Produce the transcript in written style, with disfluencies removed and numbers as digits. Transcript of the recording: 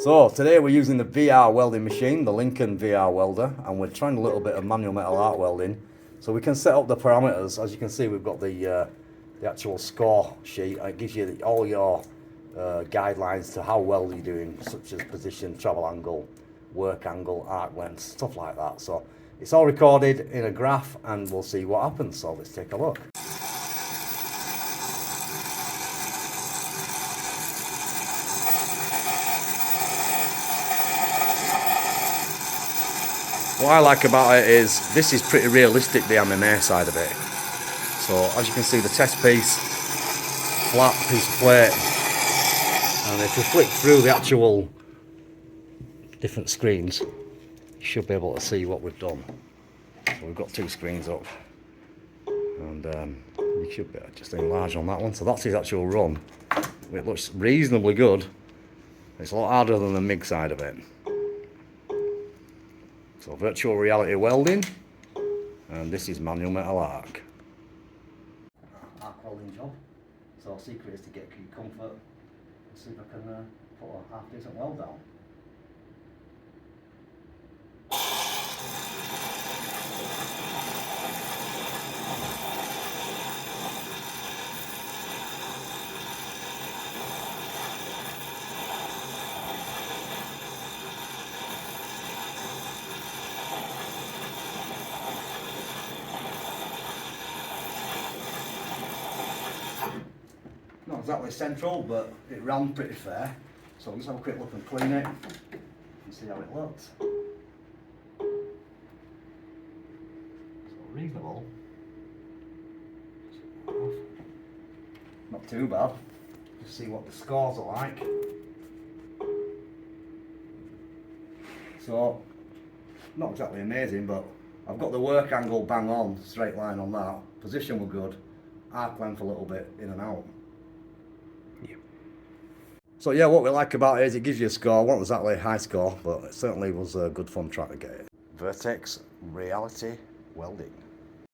So today we're using the VR welding machine, the Lincoln VR welder, and we're trying a little bit of manual metal arc welding. So we can set up the parameters. As you can see, we've got the actual score sheet. It gives you all your guidelines to how well you're doing, such as position, travel angle, work angle, arc length, stuff like that. So it's all recorded in a graph and we'll see what happens. So let's take a look. What I like about it is this is pretty realistic, the MMA side of it. So as you can see, the test piece, flat piece of plate, and if we flick through the actual different screens, you should be able to see what we've done. So we've got two screens up, and you should be just enlarge on that one. So that's his actual run. It looks reasonably good. It's a lot harder than the MIG side of it. So virtual reality welding, and this is manual metal arc. Arc welding job. So the secret is to get your comfort and see if I can put a half decent weld down. Not exactly central, but it ran pretty fair. So let's have a quick look and clean it and see how it looks. So reasonable. Not too bad. Just see what the scores are like. So, not exactly amazing, but I've got the work angle bang on, straight line on that. Position were good. Arc length a little bit in and out. So yeah, what we like about it is it gives you a score. Not exactly a high score, but it certainly was a good fun trying to get it. Vertex Reality Welding.